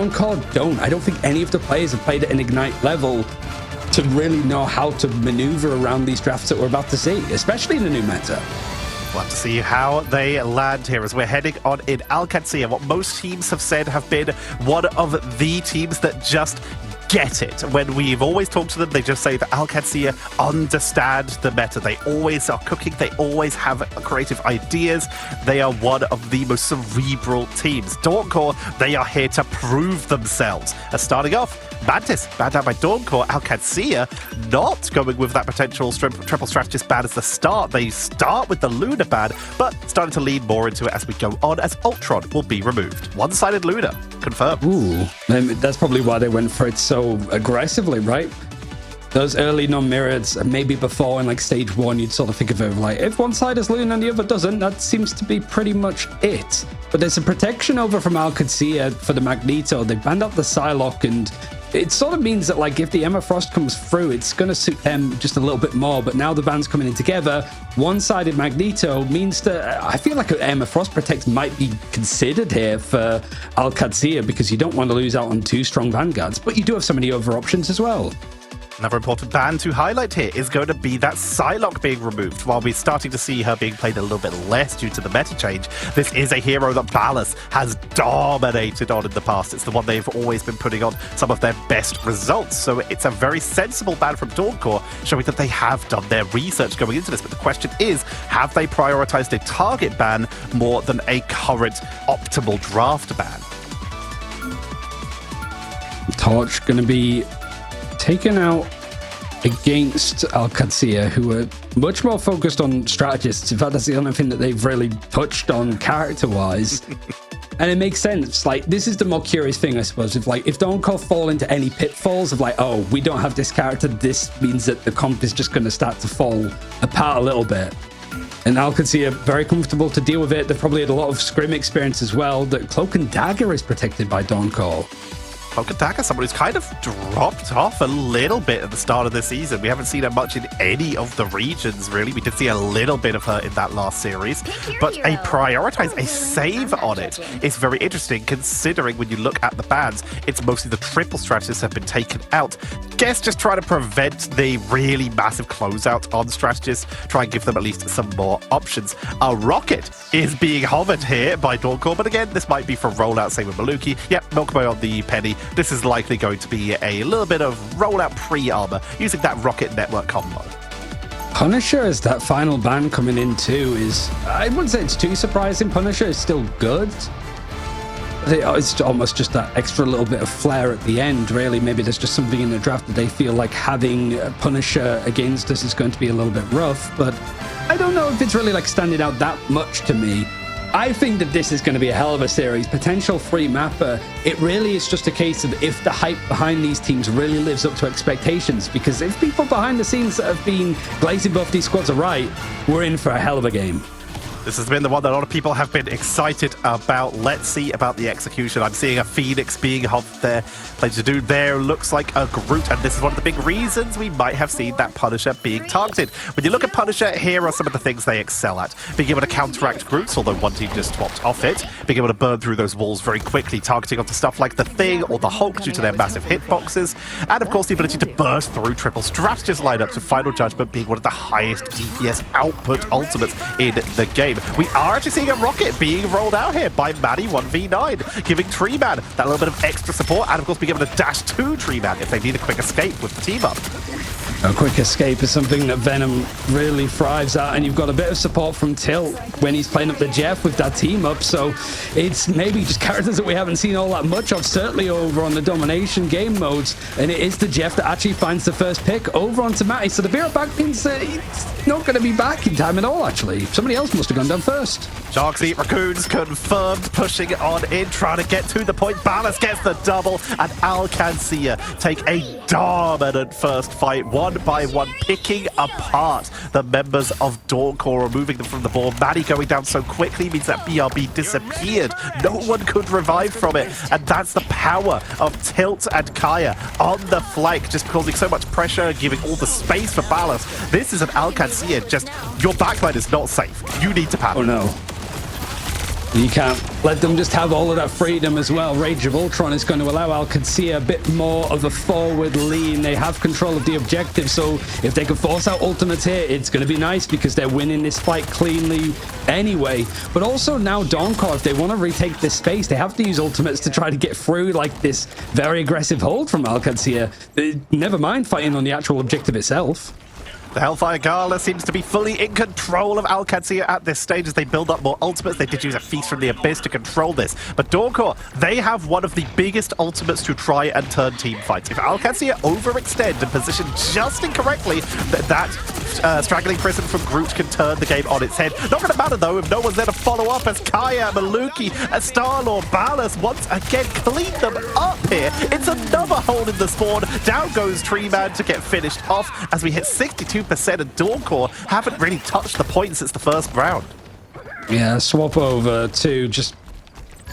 Dawncore don't. I don't think any of the players have played at an Ignite level to really know how to maneuver around these drafts that we're about to see, especially in the new meta. We'll have to see how they land here as we're heading on in Qadsiah. What most teams have said have been one of the teams that just get it. When we've always talked to them, they just say that Qadsiah understand the meta. They always are cooking. They always have creative ideas. They are one of the most cerebral teams. Dawncore, they are here to prove themselves. Starting off, Mantis, banned out by Dawncore. Qadsiah not going with that potential triple strategist ban as the start. They start with the Luna ban, but starting to lean more into it as we go on, as Ultron will be removed. One-sided Luna, confirmed. Ooh, that's probably why they went for it so aggressively, right? Those early non-mirrors, maybe before in like stage 1, you'd sort of think of it like, if one side is Luna and the other doesn't, that seems to be pretty much it. But there's a protection over from Qadsiah for the Magneto. They banned out the Psylocke, and it sort of means that like if the Emma Frost comes through, it's going to suit them just a little bit more. But now the band's coming in together, one-sided Magneto means that I feel like an Emma Frost Protect might be considered here for Qadsiah, because you don't want to lose out on 2 strong vanguards, but you do have so many other options as well. Another important ban to highlight here is going to be that Psylocke being removed. While we're starting to see her being played a little bit less due to the meta change, this is a hero that Ballas has dominated on in the past. It's the one they've always been putting on some of their best results. So it's a very sensible ban from Dawncore, showing that they have done their research going into this. But the question is, have they prioritized a target ban more than a current optimal draft ban? Torch going to be taken out against Qadsiah, who are much more focused on strategists. In fact, that's the only thing that they've really touched on character-wise. And it makes sense. Like, this is the more curious thing, I suppose. If Dawncore fall into any pitfalls of like, oh, we don't have this character, this means that the comp is just going to start to fall apart a little bit. And Qadsiah very comfortable to deal with it. They've probably had a lot of scrim experience as well. That Cloak and Dagger is protected by Dawncore. Cloak and Dagger, someone who's kind of dropped off a little bit at the start of the season. We haven't seen her much in any of the regions, really. We did see a little bit of her in that last series. But a save on it is very interesting, considering when you look at the bans, it's mostly the triple strategists have been taken out. Guess just try to prevent the really massive closeout on strategists, try and give them at least some more options. A Rocket is being hovered here by Dawncore, but again, this might be for rollout, same with Maluki. Yep, Milkboy on the Penny. This is likely going to be a little bit of rollout pre-armor using that Rocket network combo. Punisher as that final ban coming in too is, I wouldn't say it's too surprising. Punisher is still good. It's almost just that extra little bit of flair at the end, really. Maybe there's just something in the draft that they feel like having Punisher against us is going to be a little bit rough, but I don't know if it's really like standing out that much to me. I think that this is going to be a hell of a series, potential free mapper. It really is just a case of if the hype behind these teams really lives up to expectations, because if people behind the scenes that have been glazing both these squads are right, we're in for a hell of a game. This has been the one that a lot of people have been excited about. Let's see about the execution. I'm seeing a Phoenix being hovered there. Plenty to do there. Looks like a Groot. And this is one of the big reasons we might have seen that Punisher being targeted. When you look at Punisher, here are some of the things they excel at. Being able to counteract Groots, although one team just swapped off it. Being able to burn through those walls very quickly, targeting onto stuff like the Thing or the Hulk due to their massive hitboxes. And of course, the ability to burst through triple strategist lineups, with Final Judgment being one of the highest DPS output ultimates in the game. We are actually seeing a Rocket being rolled out here by Maddie 1v9, giving Treeman that little bit of extra support, and of course being able to dash to Treeman if they need a quick escape with the team up. A quick escape is something that Venom really thrives at, and you've got a bit of support from Tilt when he's playing up the Jeff with that team up, so it's maybe just characters that we haven't seen all that much of, certainly over on the Domination game modes, and it is the Jeff that actually finds the first pick over onto Matty, so the Vera back means he's not going to be back in time at all, actually. Somebody else must have gone down first. Sharks eat raccoons, confirmed, pushing on in, trying to get to the point. Ballas gets the double, and Qadsiah take a dominant first fight, one by one, picking apart the members of Dawncore, removing them from the board. Maddie going down so quickly means that BRB disappeared. No one could revive from it, and that's the power of Tilt and Kaya on the flank, just causing so much pressure, giving all the space for Ballas. This is an Qadsiah, just your backline is not safe. You need to panic. Oh no. You can't let them just have all of that freedom as well. Rage of Ultron is going to allow Qadsiah a bit more of a forward lean. They have control of the objective, so if they can force out ultimates here, it's going to be nice because they're winning this fight cleanly anyway. But also now Dawncore, if they want to retake this space, they have to use ultimates to try to get through like this very aggressive hold from Qadsiah. Never mind fighting on the actual objective itself. The Hellfire Gala seems to be fully in control of Qadsiah at this stage as they build up more ultimates. They did use a Feast from the Abyss to control this. But Dawncore, they have one of the biggest ultimates to try and turn team fights. If Qadsiah overextend and position just incorrectly, that straggling prison from Groot can turn the game on its head. Not going to matter though if no one's there to follow up as Kaya, Maluki, Star-Lord, Ballas once again clean them up here. It's another hole in the spawn. Down goes Tree Man to get finished off as we hit 62%, and Dawncore haven't really touched the point since the first round. Yeah, swap over to just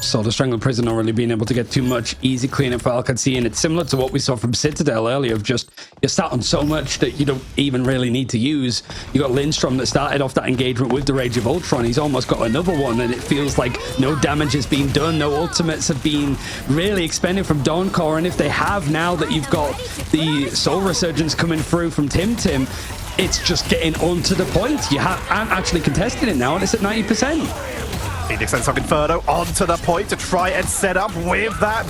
sort of Strangled Prison, not really being able to get too much easy cleanup for Qadsiah, and it's similar to what we saw from Citadel earlier of just you're sat on so much that you don't even really need to use. You got Lindstrom that started off that engagement with the Rage of Ultron. He's almost got another one, and it feels like no damage has been done, no ultimates have been really expended from Dawncore, and if they have, now that you've got the Soul Resurgence coming through from Tim, it's just getting onto the point. You aren't actually contesting it now, and it's at 90%. Phoenix and Sonic Inferno onto the point to try and set up with that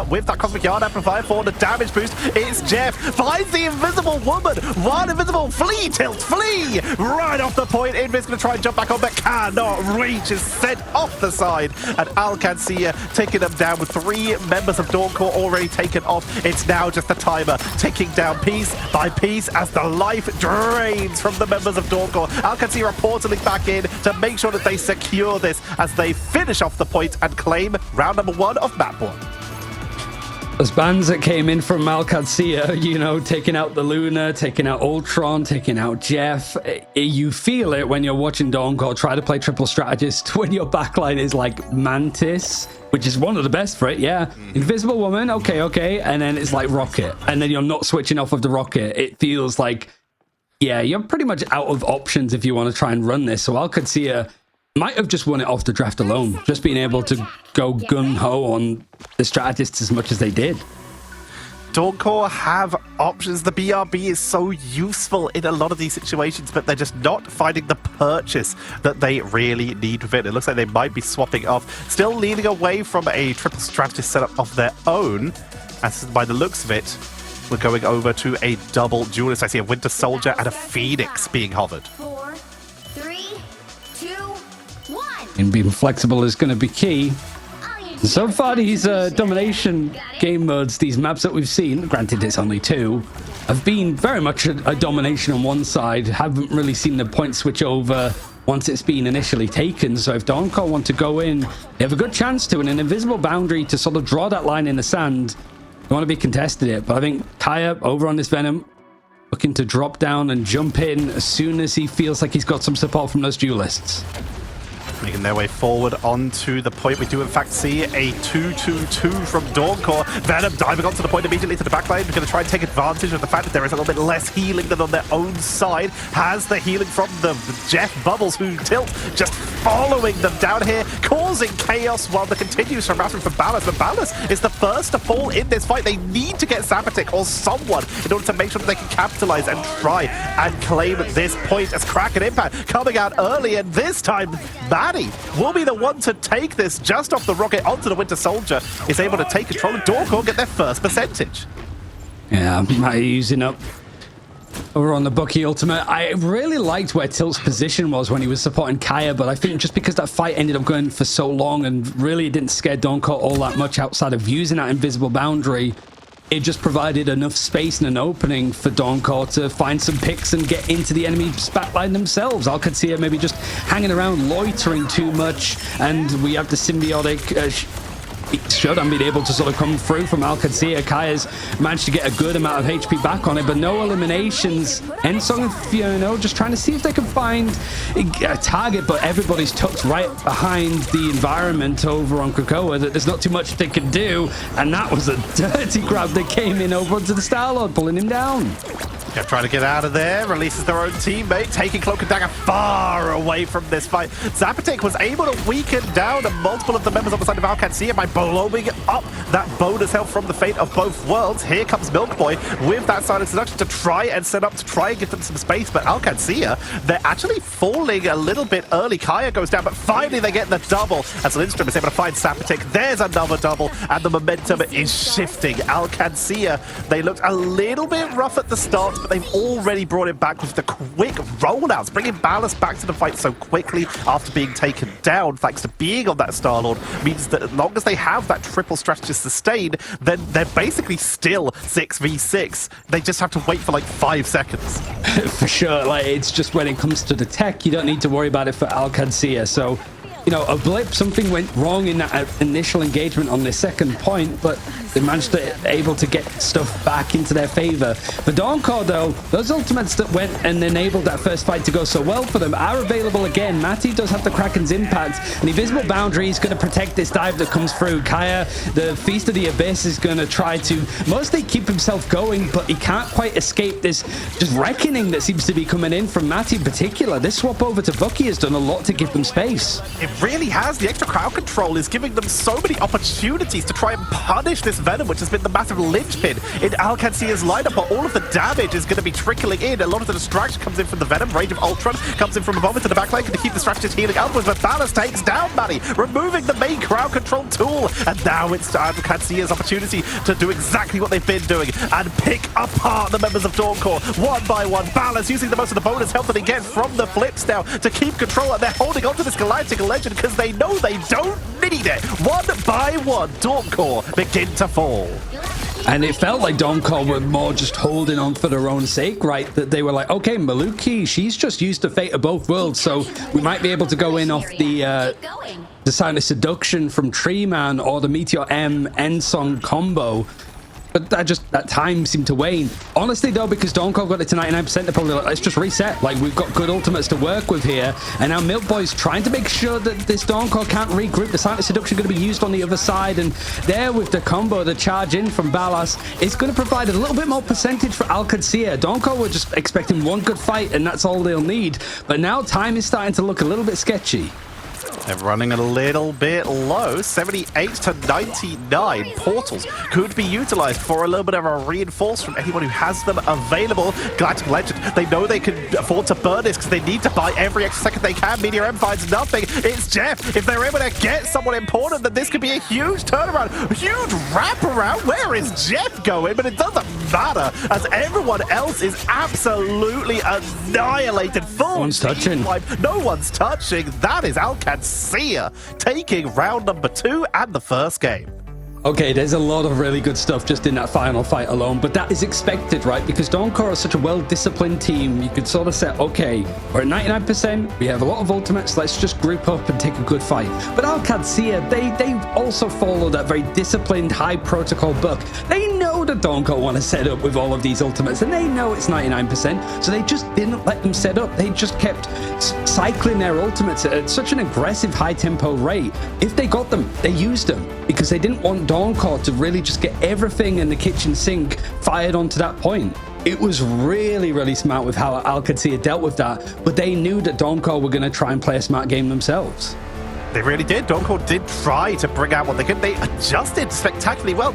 with that Cosmic Yard Amplifier for the damage boost. It's Jeff, finds the Invisible Woman. One Invisible Flea tilt, flee! Right off the point. Invis going to try and jump back on, but cannot reach. Is sent off the side. And Qadsiah taking them down with 3 members of Dawncore already taken off. It's now just the timer ticking down piece by piece as the life drains from the members of Dawncore. Qadsiah reportedly back in to make sure that they secure this as they finish off the point and claim round number 1 of map 1. Those bans that came in from Qadsiah, you know, taking out the Luna, taking out Ultron, taking out Jeff. You feel it when you're watching Dawncore try to play triple strategist when your backline is like Mantis, which is one of the best for it, yeah. Invisible Woman, okay. And then it's like Rocket. And then you're not switching off of the Rocket. It feels like, yeah, you're pretty much out of options if you want to try and run this. So Qadsiah might have just won it off the draft alone, just being able to go gung-ho on the strategists as much as they did. Dawncore have options. The BRB is so useful in a lot of these situations, but they're just not finding the purchase that they really need with it. It looks like they might be swapping off, still leaning away from a triple strategist setup of their own, as by the looks of it, we're going over to a double duelist. I see a Winter Soldier and a Phoenix being hovered. And being flexible is going to be key. So far, these domination game modes, these maps that we've seen, granted it's only 2, have been very much a domination on one side. Haven't really seen the point switch over once it's been initially taken. So if Dawncore want to go in, they have a good chance to, and an invisible boundary to sort of draw that line in the sand. They want to be contested it, but I think Kaya over on this Venom, looking to drop down and jump in as soon as he feels like he's got some support from those duelists. Making their way forward onto the point. We do in fact see a 2-2-2 from Dawncore. Venom diving onto the point immediately to the backline. We're going to try and take advantage of the fact that there is a little bit less healing than on their own side. Has the healing from the Jeff Bubbles, who tilt just following them down here, causing chaos while the continuous harassment from Ballas. But Ballas is the first to fall in this fight. They need to get Zapatek or someone in order to make sure that they can capitalize and try and claim this point as Kraken Impact coming out early, and this time Maddie will be the one to take this just off the rocket onto the Winter Soldier. Is able to take control, and Dawncore get their first percentage. Yeah, Maddie using up over on the Bucky ultimate. I really liked where Tilt's position was when he was supporting Kaya, but I think just because that fight ended up going for so long and really didn't scare Dawncore all that much outside of using that invisible boundary, it just provided enough space and an opening for Dawncore to find some picks and get into the enemy backline themselves. Qadsiah maybe just hanging around, loitering too much, and we have the symbiotic Shodan being able to sort of come through from Qadsiah. Kaya's managed to get a good amount of HP back on it, but no eliminations. Ensong and Fiona just trying to see if they can find a target, but everybody's tucked right behind the environment over on Krakoa that there's not too much they can do, and that was a dirty grab that came in over onto the Star-Lord, pulling him down. Jeff trying to get out of there, releases their own teammate, taking Cloak and Dagger far away from this fight. Zapatek was able to weaken down multiple of the members on the side of Qadsiah by blowing up that bonus health from the fate of both worlds. Here comes Milk Boy with that silent seduction to try and set up, to try and give them some space, but Qadsiah, they're actually falling a little bit early. Kaya goes down, but finally they get the double as Lindstrom is able to find Zapatek. There's another double, and the momentum is shifting. Qadsiah, they looked a little bit rough at the start, but they've already brought it back with the quick rollouts, bringing Ballast back to the fight so quickly after being taken down, thanks to being on that Star-Lord, means that as long as they have that triple strategist sustained, then they're basically still 6v6. They just have to wait for like 5 seconds. For sure, like, it's just when it comes to the tech, you don't need to worry about it for Qadsiah. So, you know, a blip, something went wrong in that initial engagement on the second point, but they managed to able to get stuff back into their favor. For Dawncore, though, those ultimates that went and enabled that first fight to go so well for them are available again. Matty does have the Kraken's impact, and Invisible Boundary is going to protect this dive that comes through. Kaya, the Feast of the Abyss, is going to try to mostly keep himself going, but he can't quite escape this just reckoning that seems to be coming in from Matty in particular. This swap over to Bucky has done a lot to give them space. It really has. The extra crowd control is giving them so many opportunities to try and punish this Venom, which has been the massive linchpin in Qadsiah's lineup, but all of the damage is going to be trickling in. A lot of the distraction comes in from the Venom, Rage of Ultron comes in from above into the back lane to keep the strategist healing upwards, but Ballast takes down Matty, removing the main crowd control tool, and now it's Qadsiah's opportunity to do exactly what they've been doing and pick apart the members of Dawncore one by one. Ballast using the most of the bonus health that he gets from the flips now to keep control, and they're holding onto this Galactic Legend because they know they don't need it. One by one, Dawncore begin to fall. And it felt like Dawncore were more just holding on for their own sake, right? That they were like, okay, Maluki, she's just used the fate of both worlds, so we might be able to go in off the Silent Seduction from Tree Man or the Meteor M End-Song combo. But that time seemed to wane. Honestly, though, because Dawncore got it to 99%, they're probably like, let's just reset. Like, we've got good ultimates to work with here. And now Milk Boy's trying to make sure that this Dawncore can't regroup. The Silent Seduction going to be used on the other side. And there with the combo, the charge in from Ballast, it's going to provide a little bit more percentage for Qadsiah. Dawncore were just expecting one good fight, and that's all they'll need. But now time is starting to look a little bit sketchy. They're running a little bit low, 78 to 99. Portals could be utilized for a little bit of a reinforce from anyone who has them available. Galactic Legend, they know they can afford to burn this because they need to buy every extra second they can. Meteor M finds nothing. It's Jeff. If they're able to get someone important, then this could be a huge turnaround, a huge wraparound. Where is Jeff going? But it doesn't matter as everyone else is absolutely annihilated. Full one's touching. No one's touching. That is Qadsiah taking round number 2 and the first game. Okay, there's a lot of really good stuff just in that final fight alone, but that is expected, right? Because Dawncore is such a well-disciplined team, you could sort of say, okay, we're at 99%, we have a lot of ultimates, let's just group up and take a good fight. But Qadsiah, they also follow that very disciplined, high-protocol book. They know that Dawncore want to set up with all of these ultimates, and they know it's 99%, so they just didn't let them set up. They just kept cycling their ultimates at such an aggressive, high-tempo rate. If they got them, they used them, because they didn't want Dawncore to really just get everything in the kitchen sink fired onto that point. It was really, really smart with how Qadsiah dealt with that, but they knew that Dawncore were going to try and play a smart game themselves. They really did. Dawncore did try to bring out what they could. They adjusted spectacularly well.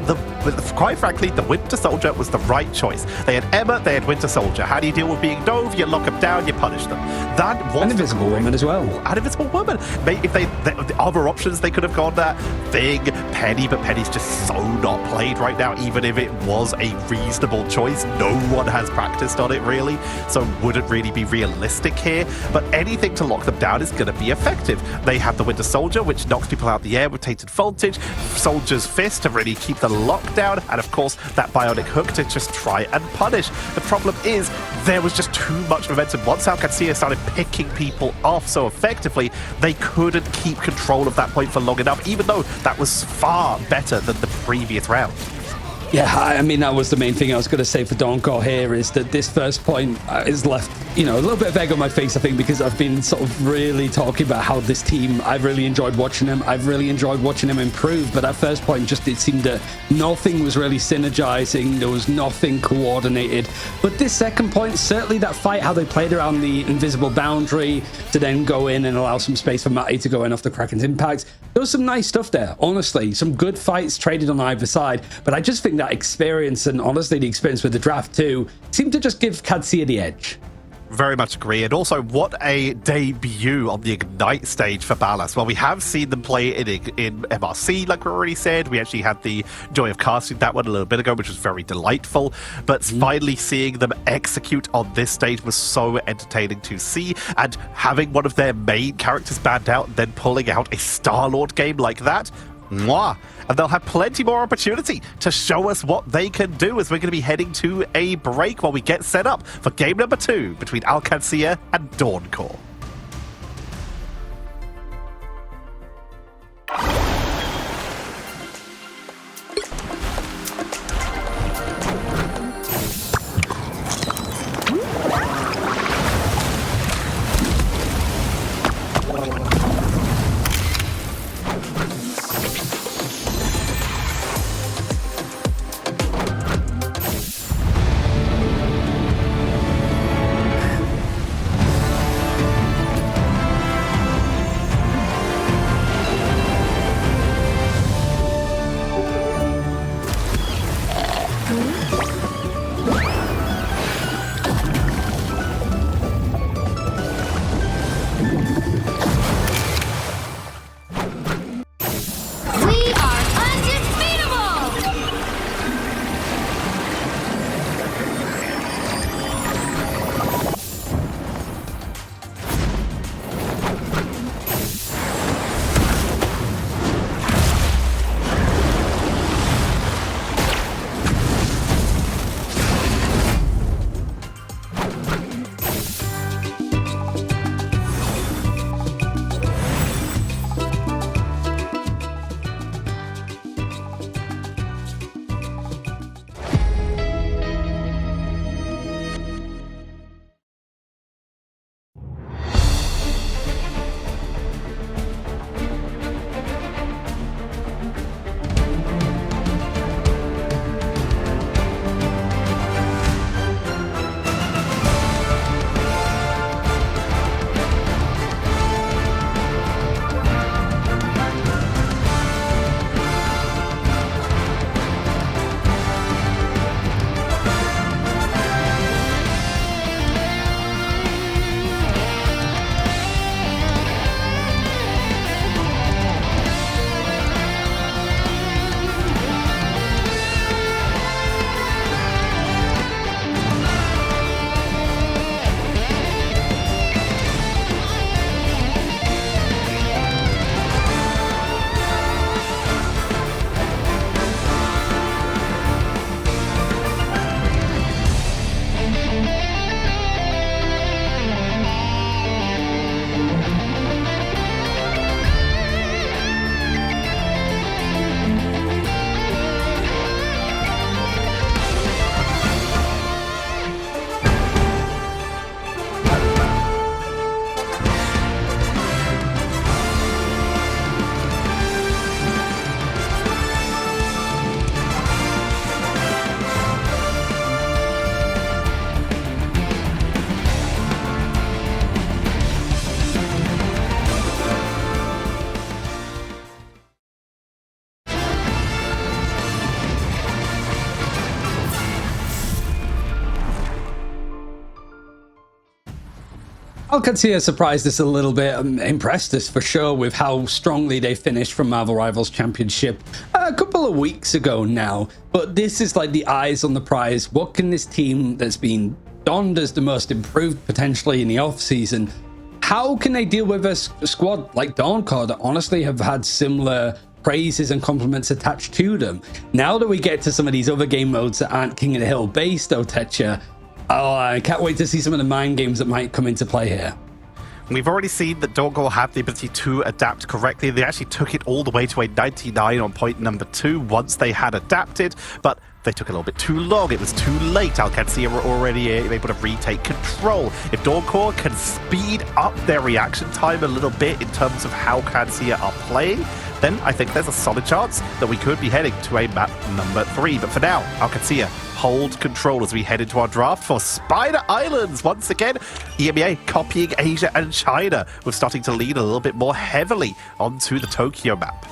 Quite frankly, the Winter Soldier was the right choice. They had Emma, they had Winter Soldier. How do you deal with being Dove? You lock them down, you punish them. That was an Invisible Woman as well. An Invisible Woman. If the other options they could have gone that Thing, Penny, but Penny's just so not played right now. Even if it was a reasonable choice, no one has practiced on it really, so wouldn't really be realistic here. But anything to lock them down is going to be effective. They have the Winter Soldier, which knocks people out the air with Tainted Voltage, Soldier's Fist to really keep the lockdown, and of course that Bionic Hook to just try and punish. The problem is there was just too much momentum. Once Qadsiah started picking people off so effectively, they couldn't keep control of that point for long enough, even though that was far better than the previous round. Yeah, I mean, that was the main thing I was going to say for Dawncore here, is that this first point is left you know, a little bit of egg on my face, I think, because I've been sort of really talking about how this team, I've really enjoyed watching them. I've really enjoyed watching them improve. But at first point, just it seemed that nothing was really synergizing. There was nothing coordinated. But this second point, certainly that fight, how they played around the invisible boundary to then go in and allow some space for Matty to go in off the Kraken's impact. There was some nice stuff there, honestly. Some good fights traded on either side. But I just think that experience, and honestly the experience with the draft too, seemed to just give Qadsiah the edge. Very much agree. And also, what a debut on the Ignite stage for Ballas. Well, we have seen them play in MRC, like we already said. We actually had the joy of casting that one a little bit ago, which was very delightful. But finally seeing them execute on this stage was so entertaining to see. And having one of their main characters banned out and then pulling out a Star-Lord game like that, mwah! And they'll have plenty more opportunity to show us what they can do, as we're going to be heading to a break while we get set up for game number 2 between Qadsiah and Dawncore. Qadsiah surprised us a little bit, impressed us for sure with how strongly they finished from Marvel Rivals Championship a couple of weeks ago now. But this is like the eyes on the prize. What can this team that's been donned as the most improved potentially in the off-season, how can they deal with a squad like Dawncore that honestly have had similar praises and compliments attached to them? Now that we get to some of these other game modes that aren't King of the Hill based, though, Techa, oh, I can't wait to see some of the mind games that might come into play here. We've already seen that Dawncore have the ability to adapt correctly. They actually took it all the way to a 99 on point number 2 once they had adapted, but they took a little bit too long. It was too late. Qadsiah were already able to retake control. If Dawncore can speed up their reaction time a little bit in terms of how Qadsiah are playing, then I think there's a solid chance that we could be heading to a map number 3. But for now, Qadsiah hold control as we head into our draft for Spider Islands. Once again, EMEA copying Asia and China. We're starting to lean a little bit more heavily onto the Tokyo map.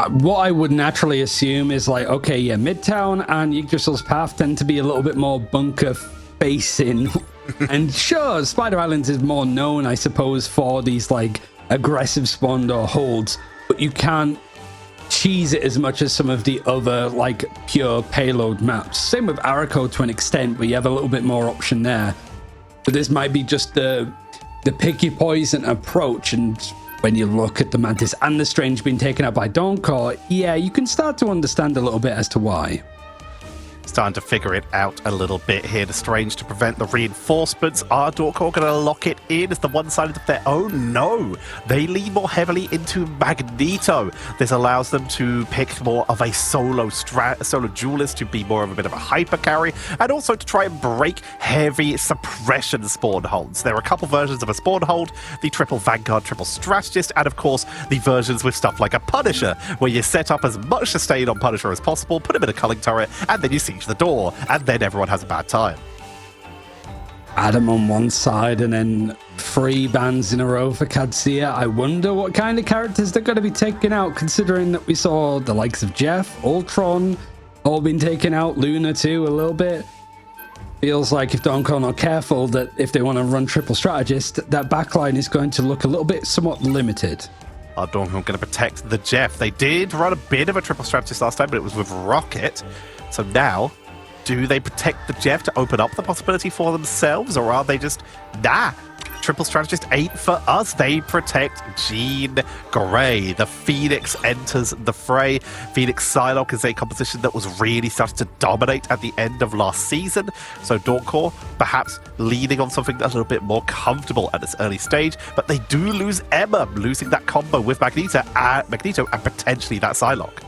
What I would naturally assume is like, okay, yeah, Midtown and Yggdrasil's Path tend to be a little bit more bunker facing. And sure, Spider Islands is more known, I suppose, for these like aggressive spawn or holds, but you can't cheese it as much as some of the other like pure payload maps. Same with Araco to an extent, but you have a little bit more option there. But this might be just the picky poison approach, and when you look at the Mantis and the Strange being taken out by Dawncore, yeah, you can start to understand a little bit as to why. Starting to figure it out a little bit here. The Strange to prevent the reinforcements. Are Dawncore going to lock it in as the one-sided of their own? No. They lean more heavily into Magneto. This allows them to pick more of a solo duelist to be more of a bit of a hyper carry, and also to try and break heavy suppression spawn holds. There are a couple versions of a spawn hold, the triple Vanguard, triple Strategist, and of course the versions with stuff like a Punisher, where you set up as much sustain on Punisher as possible, put him in a culling turret, and then you siege the door, and then everyone has a bad time. Adam on one side and then 3 bans in a row for Qadsiah. I wonder what kind of characters they're going to be taking out, considering that we saw the likes of Jeff, Ultron, all been taken out, Luna too a little bit. Feels like if Dawncore are not careful, that if they want to run triple strategist, that backline is going to look a little bit somewhat limited. Are Dawncore going to protect the Jeff? They did run a bit of a triple strategist last time, but it was with Rocket. So now, do they protect the Jeff to open up the possibility for themselves, or are they just, nah, triple strategist ain't for us? They protect Jean Grey. The Phoenix enters the fray. Phoenix Psylocke is a composition that was really starting to dominate at the end of last season. So Dawncore perhaps leaning on something a little bit more comfortable at this early stage, but they do lose Emma, losing that combo with Magneto and potentially that Psylocke.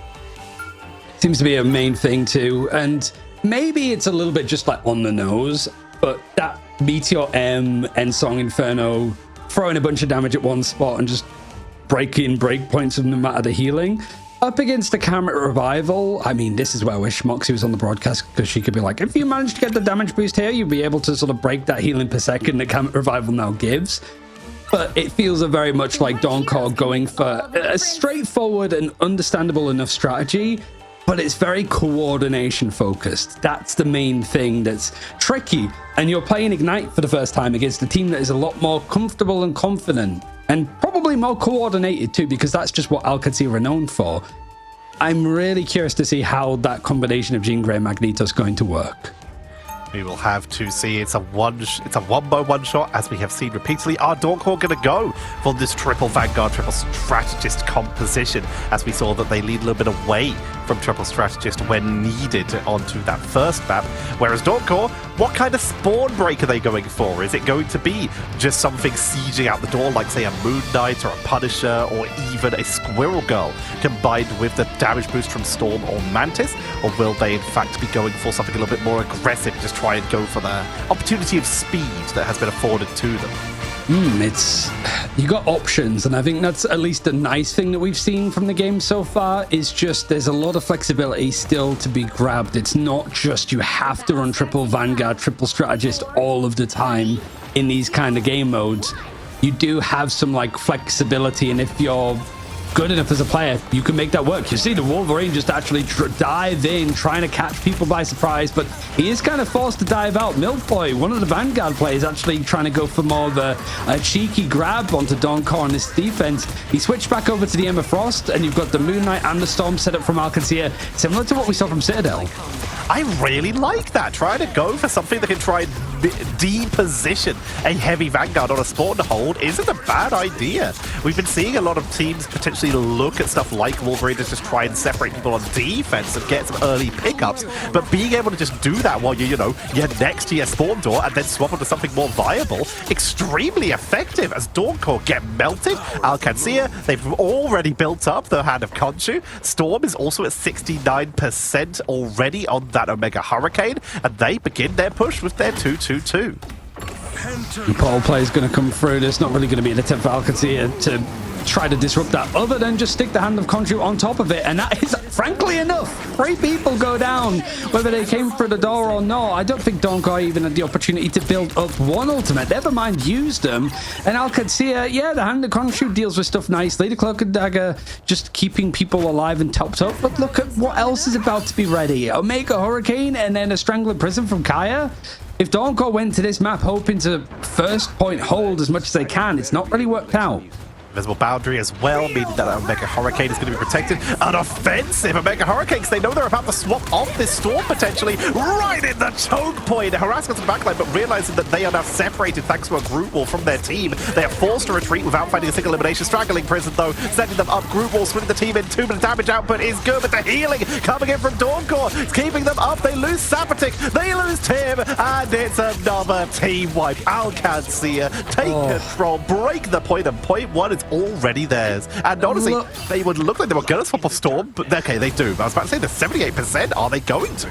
Seems to be a main thing too, and maybe it's a little bit just like on the nose, but that Meteor M and Song Inferno throwing a bunch of damage at one spot and just breaking breakpoints of no matter the healing up against the Comet Revival. I mean, this is where I wish Moxie was on the broadcast, because she could be like, if you manage to get the damage boost here, you'll be able to sort of break that healing per second that Comet Revival now gives. But it feels very much like Dawncore going for a straightforward and understandable enough strategy, but it's very coordination focused. That's the main thing that's tricky. And you're playing Ignite for the first time against a team that is a lot more comfortable and confident, and probably more coordinated too, because that's just what Qadsiah are known for. I'm really curious to see how that combination of Jean Grey and Magneto is going to work. We will have to see. It's a one-by-one shot, as we have seen repeatedly. Are Dawncore going to go for this triple Vanguard, triple Strategist composition, as we saw that they lead a little bit away from triple Strategist when needed onto that first map? Whereas Dawncore, what kind of spawn break are they going for? Is it going to be just something sieging out the door, like say a Moon Knight or a Punisher or even a Squirrel Girl, combined with the damage boost from Storm or Mantis? Or will they in fact be going for something a little bit more aggressive, just try and go for the opportunity of speed that has been afforded to them? You got options, and I think that's at least a nice thing that we've seen from the game so far, is just there's a lot of flexibility still to be grabbed. It's not just you have to run triple Vanguard, triple Strategist all of the time in these kind of game modes. You do have some like flexibility, and if you're good enough as a player, you can make that work. You see the Wolverine just actually dive in, trying to catch people by surprise, but he is kind of forced to dive out. Milfoy, one of the Vanguard players, actually trying to go for more of a cheeky grab onto Dawncore on this defense. He switched back over to the Emma Frost, and you've got the Moon Knight and the Storm set up from Qadsiah, similar to what we saw from Citadel. I really like that. Trying to go for something that can try and deposition a heavy Vanguard on a spawn hold isn't a bad idea. We've been seeing a lot of teams potentially look at stuff like Wolverine to just try and separate people on defense and get some early pickups, but being able to just do that while you're next to your spawn door and then swap onto something more viable, extremely effective as Dawncore get melted. Qadsiah, they've already built up the Hand of Khonshu. Storm is also at 69% already on that Omega Hurricane, and they begin their push with their 2-2-2. The pole play is going to come through. There's not really going to be an attempt for Qadsiah to try to disrupt that other than just stick the Hand of Khonshu on top of it, and that is frankly enough. 3 people go down, whether they came through the door or not. I don't think Dawncore even had the opportunity to build up one ultimate, never mind use them. And Qadsiah, yeah, the Hand of Khonshu deals with stuff nicely. The Cloak and Dagger just keeping people alive and topped up, but look at what else is about to be ready. Omega Hurricane and then a Strangling Prison from Kaya. If Dawncore went to this map hoping to first point hold as much as they can, it's not really worked out. Visible boundary as well, meaning that Omega Hurricane is going to be protected. An offensive Omega Hurricane, because they know they're about to swap off this storm potentially right in the choke point. Harassment to the backline, but realizing that they are now separated thanks to a group wall from their team. They are forced to retreat without finding a single elimination. Straggling Prison, though, setting them up. Group wall, splitting the team in 2 minute damage output is good, but the healing coming in from Dawncore. It's keeping them up. They lose Sapatic, they lose Tim, and it's another team wipe. Qadsiah take control, break the point, and point one is already theirs. And honestly, they would look like they were going to swap off Storm, but okay, they do. But I was about to say, the 78%, are they going to?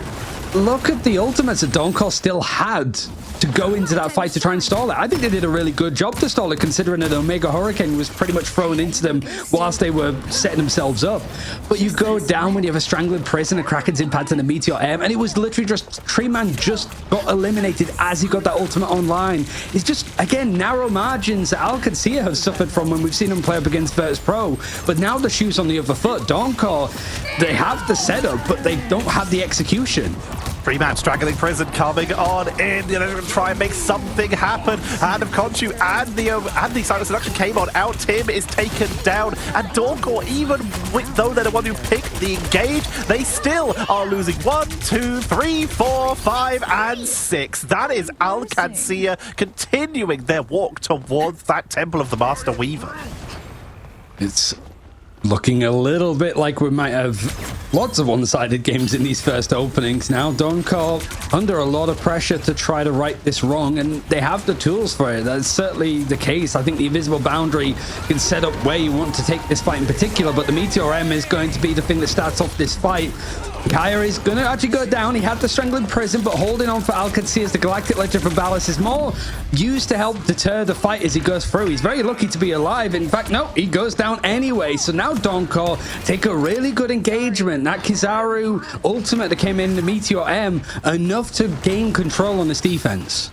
Look at the ultimates that Dawncore still had to go into that fight to try and stall it. I think they did a really good job to stall it, considering that Omega Hurricane was pretty much thrown into them whilst they were setting themselves up. But you go down when you have a Strangling Prison, a Kraken's Impact, and a Meteor M, and it was literally just Tree Man just got eliminated as he got that ultimate online. It's just, again, narrow margins that Qadsiah have suffered from when we've seen them play up against Virtus Pro. But now the shoe's on the other foot. Dawncore, they have the setup, but they don't have the execution. 3-man Straggling Prison coming on in. They're going to try and make something happen. Hand of Khonshu and the Silent Seduction came on out. Tim is taken down. And Dawncore, even though they're the one who picked the engage, they still are losing 1, 2, 3, 4, 5, and 6. That is Qadsiah continuing their walk towards that Temple of the Master Weaver. It's looking a little bit like we might have lots of one-sided games in these first openings now. Dawncore under a lot of pressure to try to right this wrong, and they have the tools for it. That's certainly the case. I think the invisible boundary can set up where you want to take this fight in particular, but the Meteor M is going to be the thing that starts off this fight. Kaya is going to actually go down. He had the Strangling Prison, but holding on for Qadsiah as the Galactic Ledger for Ballas is more used to help deter the fight as he goes through. He's very lucky to be alive. In fact, no, he goes down anyway. So now Dawncore take a really good engagement. That Kizaru ultimate that came in the Meteor M, enough to gain control on this defense.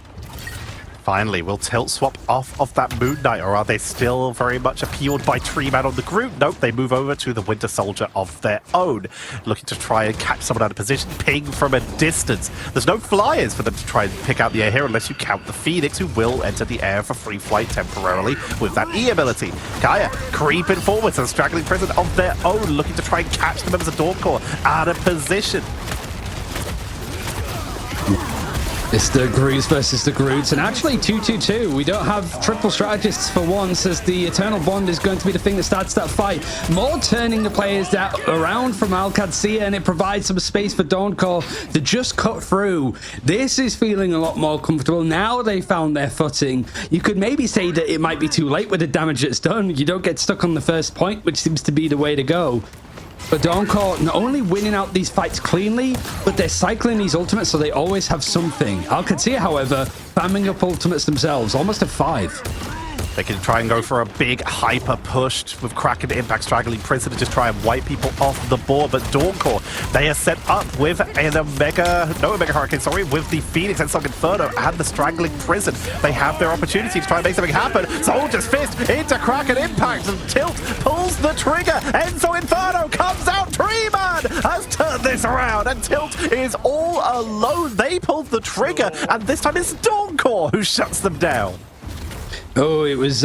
Finally, will Tilt swap off of that Moon Knight, or are they still very much appealed by Tree Man on the group? Nope, they move over to the Winter Soldier of their own, looking to try and catch someone out of position, ping from a distance. There's no flyers for them to try and pick out the air here unless you count the Phoenix, who will enter the air for free flight temporarily with that E ability. Kaya creeping forward to the Straggling Prison of their own, looking to try and catch the members of Dawncore out of position. It's the Groots versus the Groots, and actually 2-2-2. We don't have triple strategists for once, as the Eternal Bond is going to be the thing that starts that fight. More turning the players around from Qadsiah, and it provides some space for Dawncore to just cut through. This is feeling a lot more comfortable. Now they found their footing. You could maybe say that it might be too late with the damage that's done. You don't get stuck on the first point, which seems to be the way to go. But Dawncore not only winning out these fights cleanly, but they're cycling these ultimates so they always have something. Qadsiah, however, spamming up ultimates themselves, almost at 5. They can try and go for a big hyper push with Kraken Impact, Straggling Prison to just try and wipe people off the board. But Dawncore, they are set up with an Omega Hurricane, sorry, with the Phoenix and Song Inferno and the Strangling Prison. They have their opportunity to try and make something happen. Soldier's Fist into Kraken Impact, and Tilt pulls the trigger. Enzo Inferno comes out. Tree Man has turned this around, and Tilt is all alone. They pulled the trigger, and this time it's Dawncore who shuts them down. Oh, it was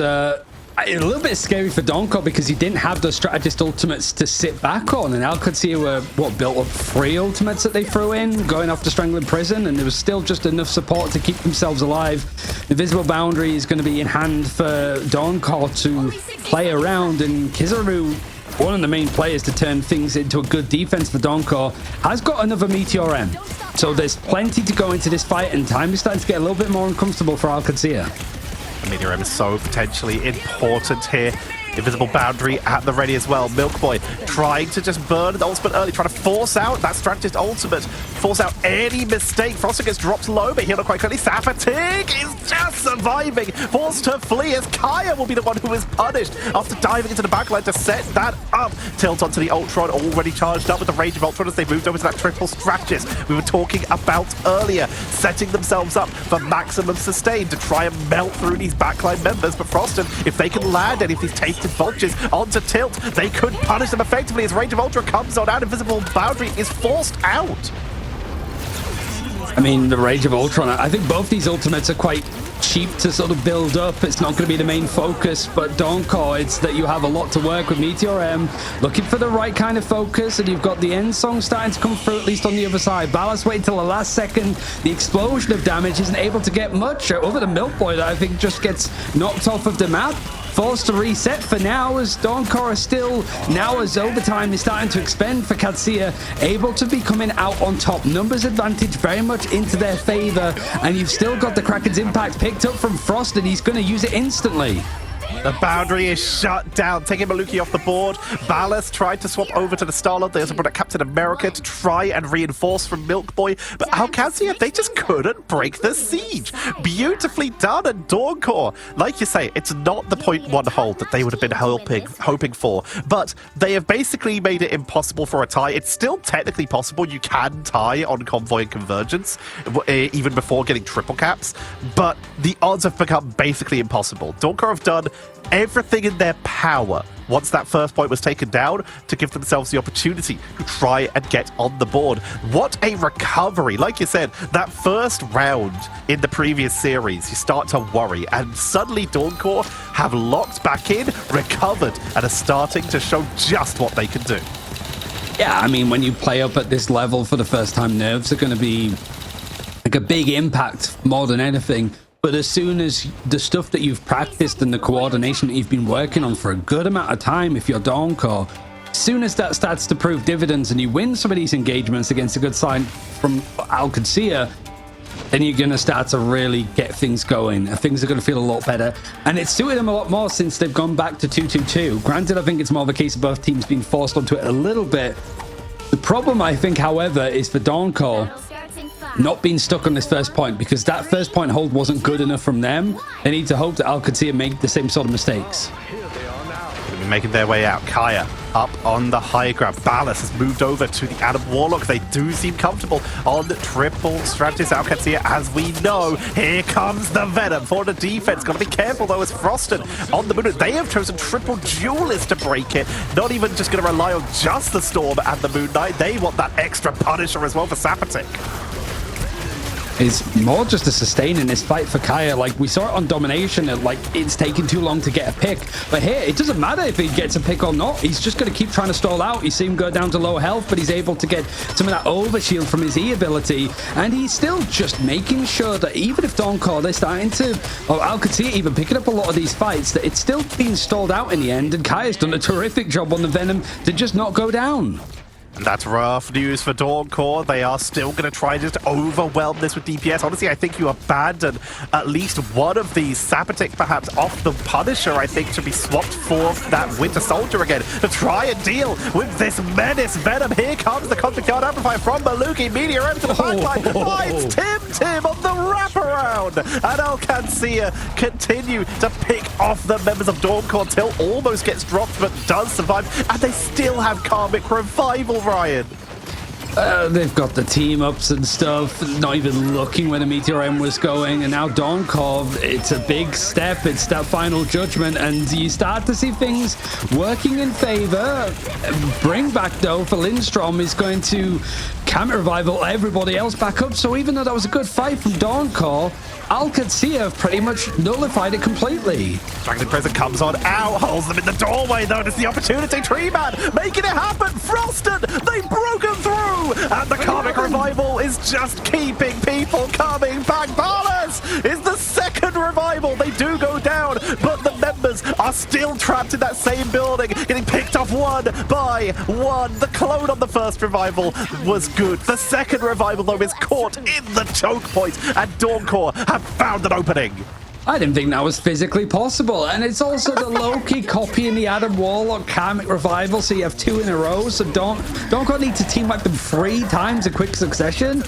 A little bit scary for Dawncore because he didn't have those strategist ultimates to sit back on, and Qadsiah were built up 3 ultimates that they threw in going after Strangling Prison, and there was still just enough support to keep themselves alive. The Visible Boundary is going to be in hand for Dawncore to play around, and Kizaru, one of the main players to turn things into a good defense for Dawncore, has got another Meteor M. So there's plenty to go into this fight, and time is starting to get a little bit more uncomfortable for Qadsiah. Meteor M is so potentially important here. Invisible Boundary at the ready as well. Milk Boy trying to just burn the ultimate early, trying to force out that strategist ultimate, force out any mistake. Frosting gets dropped low, but healed quite quickly. Safatig is just surviving, forced to flee as Kaya will be the one who is punished after diving into the backline to set that up. Tilt onto the Ultron, already charged up with the range of Ultron as they moved over to that triple strategist we were talking about earlier, setting themselves up for maximum sustain to try and melt through these backline members. But Froston, if they can land any of these tasted vultures onto Tilt, they could punish them effectively as Range of Ultra comes on out. Invisible Boundary is forced out. I mean, the Rage of Ultron, I think both these ultimates are quite cheap to sort of build up. It's not going to be the main focus, but Dawncore, it's that you have a lot to work with. Meteor M looking for the right kind of focus, and you've got the end song starting to come through, at least on the other side. Ballast waiting till the last second. The explosion of damage isn't able to get much over the Milk Boy that I think just gets knocked off of the map. Forced to reset for now as Dawncore is still, now as overtime is starting to expend for Qadsiah, able to be coming out on top. Numbers advantage very much into their favor, and you've still got the Kraken's impact picked up from Frost, and he's going to use it instantly. The boundary is shut down, taking Maluki off the board. Ballast tried to swap over to the Star-Lord. They also brought out Captain America to try and reinforce from Milk Boy. But Qadsiah, they just couldn't break the siege. Beautifully done. And Dawncore, like you say, it's not the 0.1 hold that they would have been hoping for. But they have basically made it impossible for a tie. It's still technically possible. You can tie on Convoy and Convergence, even before getting triple caps. But the odds have become basically impossible. Dawncore have done everything in their power once that first point was taken down to give themselves the opportunity to try and get on the board. What a recovery. Like you said, that first round in the previous series, you start to worry, and suddenly Dawncore have locked back in, recovered, and are starting to show just what they can do. Yeah, I mean, when you play up at this level for the first time, nerves are going to be like a big impact more than anything. But as soon as the stuff that you've practiced and the coordination that you've been working on for a good amount of time, if you're Dawncore, as soon as that starts to prove dividends and you win some of these engagements against a good side from Qadsiah, then you're going to start to really get things going. Things are going to feel a lot better. And it's suited them a lot more since they've gone back to 2-2-2. Granted, I think it's more of a case of both teams being forced onto it a little bit. The problem, I think, however, is for Dawncore not being stuck on this first point, because that first point hold wasn't good enough from them. They need to hope that Qadsiah make the same sort of mistakes. Making their way out. Kaya up on the high ground. Ballast has moved over to the Adam Warlock. They do seem comfortable on triple strategist Qadsiah, as we know. Here comes the Venom for the defense. Got to be careful though as Frosted on the moon. They have chosen triple duelist to break it. Not even just going to rely on just the Storm and the Moon Knight. They want that extra Punisher as well for Sapatic. Is more just a sustain in this fight for Kaya. Like we saw it on Domination, like it's taking too long to get a pick, but here it doesn't matter if he gets a pick or not. He's just going to keep trying to stall out. You see him go down to low health, but he's able to get some of that overshield from his E ability, and he's still just making sure that even if Dawncore, they're starting to, or Qadsiah even picking up a lot of these fights, that it's still being stalled out in the end, and Kaya's done a terrific job on the Venom to just not go down. And that's rough news for Dawncore. They are still going to try just to overwhelm this with DPS. Honestly, I think you abandon at least one of these. Sapatic perhaps off the Punisher, I think, to be swapped for that Winter Soldier again to try and deal with this menace Venom. Here comes the Conflict Guard Amplifier from Maluki. Meteor M to the backline. Finds Tim on the wraparound. And Qadsiah continue to pick off the members of Dawncore till almost gets dropped but does survive. And they still have Karmic Revival, Ryan. They've got the team ups and stuff, not even looking where the Meteor M was going, and now Dawncore, it's a big step, it's that final judgment, and you start to see things working in favor. Bring back though for Lindstrom is going to Comet Revival everybody else back up. So even though that was a good fight from Dawncore, Qadsiah have pretty much nullified it completely. Dragon Prison comes on out, holds them in the doorway though. It's the opportunity. Tree Man making it happen. Frosted, they've broken through, and the Comic Revival is just keeping people coming back. Ballas is the second revival. They do go down, but the members are still trapped in that same building, getting picked off one by one. The clone on the first revival was good. The second revival though is caught in the choke point, and Dawncore have found an opening. I didn't think that was physically possible. And it's also the low-key copy in the Adam Warlock Comic Revival, so you have 2 in a row. So don't need to team wipe them 3 times in quick succession.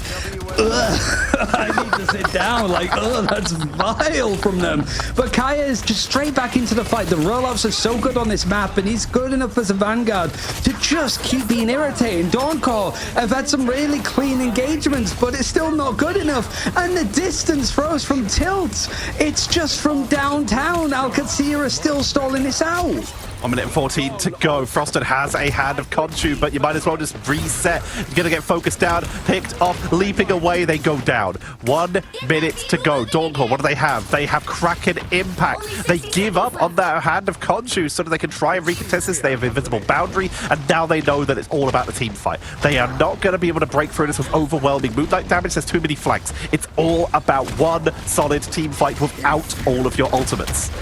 Ugh. I need to sit down. Like, ugh, that's vile from them. But Kaya is just straight back into the fight. The rollouts are so good on this map, and he's good enough as a Vanguard to just keep being irritating. Dawncore have had some really clean engagements, but it's still not good enough. And the distance throws from tilts. It's just from downtown. Qadsiah is still stalling this out. 1 minute and 14 to go. Frosted has a hand of Khonshu, but you might as well just reset. You're going to get focused down, picked off, leaping away. They go down. 1 minute to go. Dawncore, what do they have? They have Kraken Impact. They give up on that hand of Khonshu so that they can try and recontest this. They have Invisible Boundary, and now they know that it's all about the team fight. They are not going to be able to break through this with overwhelming Moonlight damage. There's too many flanks. It's all about one solid team fight without all of your ultimates.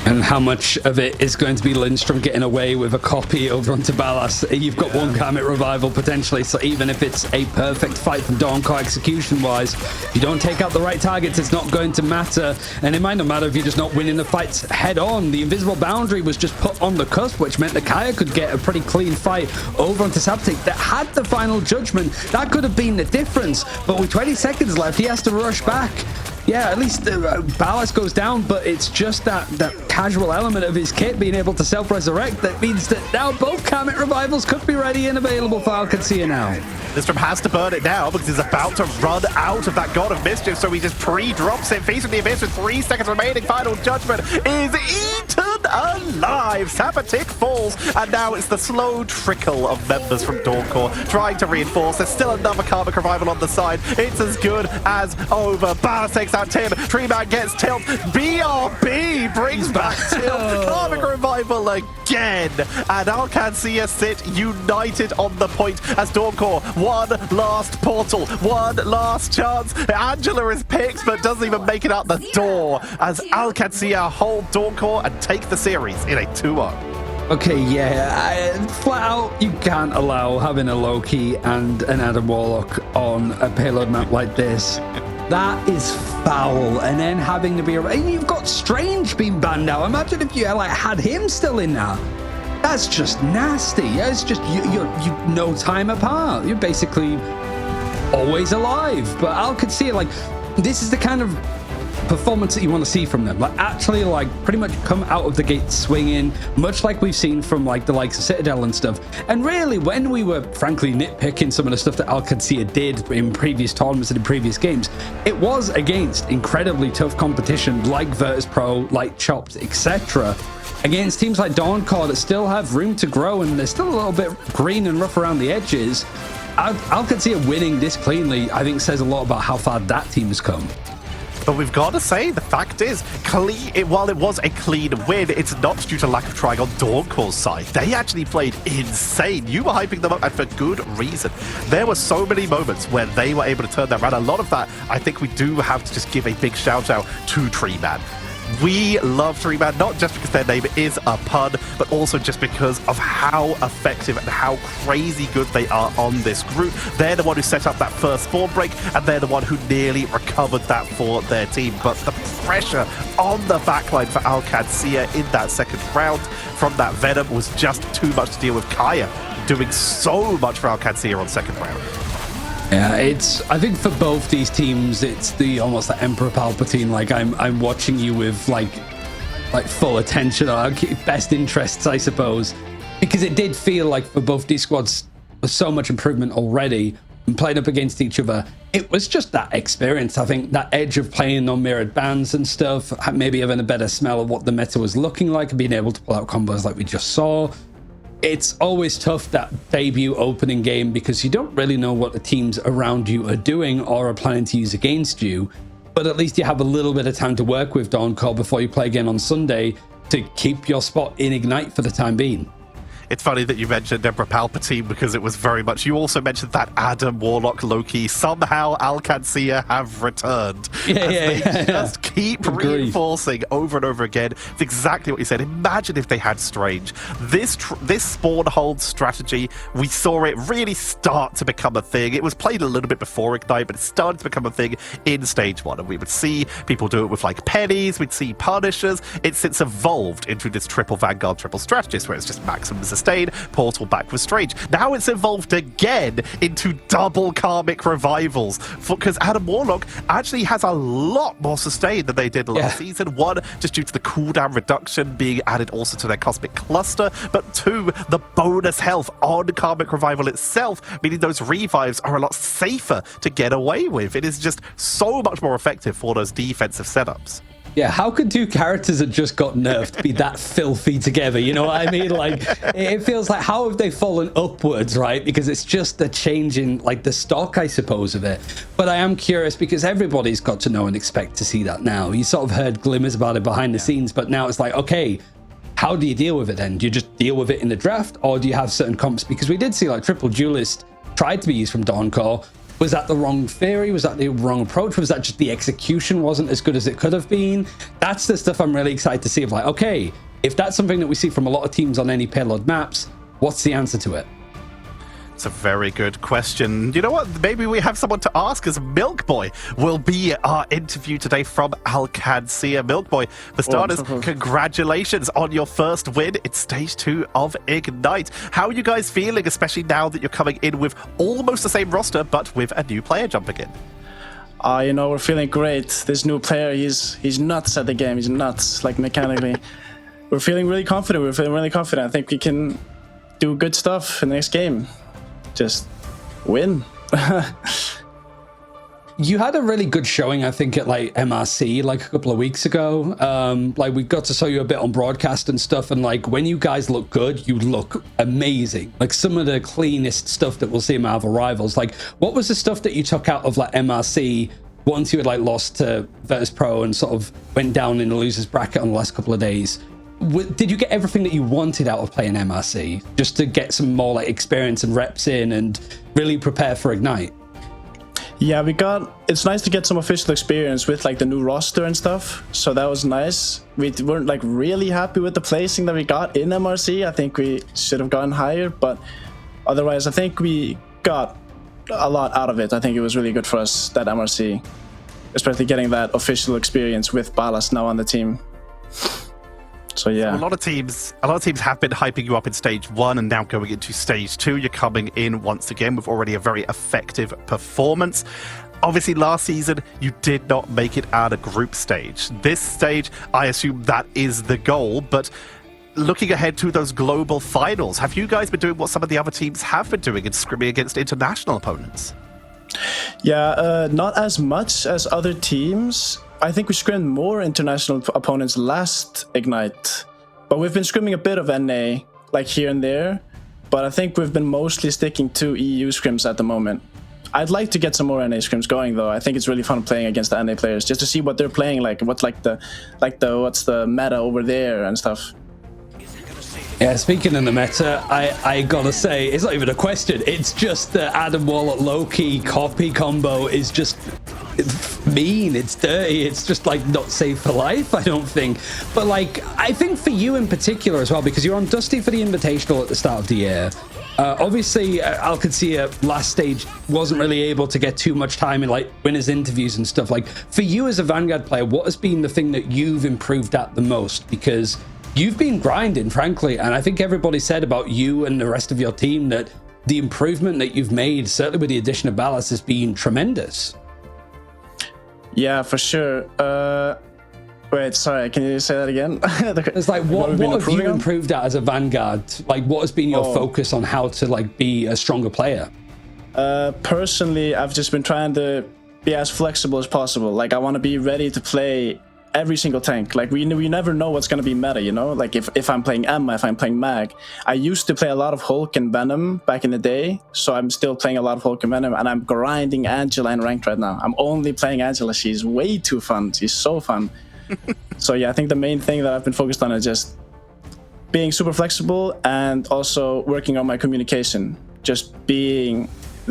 And how much of it is going to be Lindstrom getting away with a copy over onto Ballas? You've got 1 Comet Revival potentially, so even if it's a perfect fight from Dawncore execution-wise, if you don't take out the right targets, it's not going to matter. And it might not matter if you're just not winning the fights head-on. The Invisible Boundary was just put on the cusp, which meant that Kaya could get a pretty clean fight over onto Sabotage that had the final judgment. That could have been the difference, but with 20 seconds left, he has to rush back. Yeah, at least Ballas goes down, but it's just that casual element of his kit being able to self-resurrect that means that now both Comet Revivals could be ready and available for Qadsiah now. Lindstrom has to burn it now because he's about to run out of that God of Mischief, so he just pre-drops it, facing the Abyss with 3 seconds remaining. Final Judgment is eaten alive. Sabotage falls, and now it's the slow trickle of members from Dawncore trying to reinforce. There's still another Comic Revival on the side. It's as good as over. Ballas takes out Tim. Tree Man gets tilt. BRB brings back tilt. Comic Revival again. And Qadsiah sit united on the point as Dawncore, one last portal, one last chance. Angela is picked but doesn't even make it out the door as Qadsiah hold Dawncore and take the series in a 2-0. Okay, yeah, flat out, you can't allow having a Loki and an Adam Warlock on a payload map like this. That is foul. And then having to be and you've got Strange being banned out. Imagine if you had him still in there. That's just nasty. Yeah, it's just you no time apart. You're basically always alive. But Qadsiah, this is the kind of performance that you want to see from them. Actually, pretty much come out of the gate swinging, much like we've seen from the likes of Citadel and stuff. And really, when we were frankly nitpicking some of the stuff that Qadsiah did in previous tournaments and in previous games, it was against incredibly tough competition like Virtus Pro, like Chopped, etc. Against teams like Dawncore that still have room to grow and they're still a little bit green and rough around the edges. Qadsiah winning this cleanly, I think, says a lot about how far that team has come. But we've got to say, the fact is, while it was a clean win, it's not due to lack of trying on Dawncore's side. They actually played insane. You were hyping them up, and for good reason. There were so many moments where they were able to turn that around. A lot of that, I think we do have to just give a big shout out to Tree Man. We love Tree Man, not just because their name is a pun, but also just because of how effective and how crazy good they are on this group. They're the one who set up that first form break, and they're the one who nearly recovered that for their team. But the pressure on the backline for Qadsiah in that second round from that Venom was just too much to deal with. Kaya doing so much for Qadsiah on second round. Yeah, I think for both these teams, it's almost the Emperor Palpatine. I'm watching you with full attention, or best interests, I suppose, because it did feel like for both these squads, there's so much improvement already and playing up against each other. It was just that experience. I think that edge of playing on mirrored bands and stuff, maybe having a better smell of what the meta was looking like and being able to pull out combos like we just saw. it's always tough, that debut opening game, because you don't really know what the teams around you are doing or are planning to use against you. But at least you have a little bit of time to work with Dawncore before you play again on Sunday to keep your spot in Ignite for the time being. It's funny that you mentioned Emperor Palpatine, because it was very much... You also mentioned that Adam, Warlock, Loki. Somehow Qadsiah have returned. They just keep reinforcing over and over again. It's exactly what you said. Imagine if they had Strange. This spawn hold strategy, we saw it really start to become a thing. It was played a little bit before Ignite, but it started to become a thing in Stage 1. And we would see people do it with like pennies, we'd see Punishers. It's evolved into this triple Vanguard, triple Strategist, where it's just maximum sustain, portal back with Strange. Now it's evolved again into double Karmic Revivals, because Adam Warlock actually has a lot more sustain than they did last season. One, just due to the cooldown reduction being added also to their Cosmic Cluster, but two, the bonus health on Karmic Revival itself, meaning those revives are a lot safer to get away with. It is just so much more effective for those defensive setups. Yeah, how could two characters that just got nerfed be that filthy together? You know what I mean? Like, it feels like, how have they fallen upwards, right? Because it's just a change in, like, the stock, I suppose, of it. But I am curious, because everybody's got to know and expect to see that now. You sort of heard glimmers about it behind the scenes, but now it's like, okay, how do you deal with it then? Do you just deal with it in the draft, or do you have certain comps? Because we did see, like, Triple Duelist tried to be used from Dawncore. Was that the wrong theory? Was that the wrong approach? Was that just the execution wasn't as good as it could have been? That's the stuff I'm really excited to see, of like, okay, if that's something that we see from a lot of teams on any payload maps, what's the answer to it? It's a very good question. You know what? Maybe we have someone to ask, as Milk Boy will be our interview today from Qadsiah. Milk Boy, for starters, congratulations on your first win in Stage 2 of Ignite. How are you guys feeling, especially now that you're coming in with almost the same roster, but with a new player jumping in? You know, we're feeling great. This new player, he's nuts at the game. He's nuts, like, mechanically. We're feeling really confident. I think we can do good stuff in the next game. Just win. You had a really good showing, I think, at like MRC like a couple of weeks ago. Like, we got to show you a bit on broadcast and stuff, and like, when you guys look good, you look amazing. Like, some of the cleanest stuff that we'll see out of our rivals. Like, what was the stuff that you took out of like MRC once you had like lost to Virtus Pro and sort of went down in the losers bracket on the last couple of days? Did you get everything that you wanted out of playing MRC, just to get some more like experience and reps in and really prepare for Ignite? Yeah, it's nice to get some official experience with like the new roster and stuff, so that was nice. We weren't like really happy with the placing that we got in MRC. I think we should have gone higher, but otherwise I think we got a lot out of it. I think it was really good for us, that MRC, especially getting that official experience with Ballas now on the team. So yeah, so a lot of teams have been hyping you up in Stage 1, and now going into Stage 2, you're coming in once again with already a very effective performance. Obviously, last season, you did not make it out of group stage. This stage, I assume that is the goal, but looking ahead to those global finals, have you guys been doing what some of the other teams have been doing in scrimming against international opponents? Yeah, not as much as other teams. I think we scrimmed more international opponents last Ignite, but we've been scrimming a bit of NA, like here and there, but I think we've been mostly sticking to EU scrims at the moment. I'd like to get some more NA scrims going though. I think it's really fun playing against the NA players, just to see what they're playing like, what's what's the meta over there and stuff. Yeah, speaking of the meta, I gotta say, it's not even a question. It's just the Adam Warlock Loki copy combo is just mean. It's dirty. It's just like not safe for life, I don't think. But like, I think for you in particular as well, because you're on Dusty for the Invitational at the start of the year. Obviously, Qadsiah last stage wasn't really able to get too much time in like winners interviews and stuff. Like, for you as a Vanguard player, what has been the thing that you've improved at the most? Because you've been grinding, frankly, and I think everybody said about you and the rest of your team that the improvement that you've made, certainly with the addition of Ballas, has been tremendous. Yeah, for sure. Wait, sorry, can you say that again? It's like, what have you improved at as a Vanguard? Like, what has been your focus on how to like be a stronger player? Personally, I've just been trying to be as flexible as possible. Like, I want to be ready to play every single tank. Like we never know what's gonna be meta, you know? Like if I'm playing Emma, if I'm playing Mag. I used to play a lot of Hulk and Venom back in the day, so I'm still playing a lot of Hulk and Venom, and I'm grinding Angela in ranked right now. I'm only playing Angela. She's way too fun. She's so fun. So yeah, I think the main thing that I've been focused on is just being super flexible and also working on my communication. Just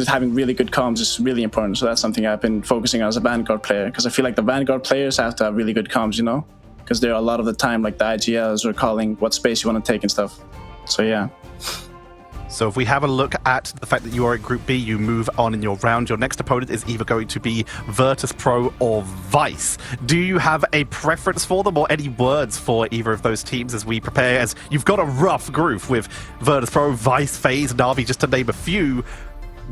having really good comms is really important. So that's something I've been focusing on as a Vanguard player, because I feel like the Vanguard players have to have really good comms, you know? Because they're a lot of the time like the IGLs are calling what space you want to take and stuff. So yeah. So if we have a look at the fact that you are at Group B, you move on in your round. Your next opponent is either going to be Virtus Pro or Vice. Do you have a preference for them or any words for either of those teams as we prepare? As you've got a rough group with Virtus Pro, Vice, FaZe, Na'Vi, just to name a few.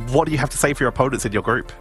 What do you have to say for your opponents in your group?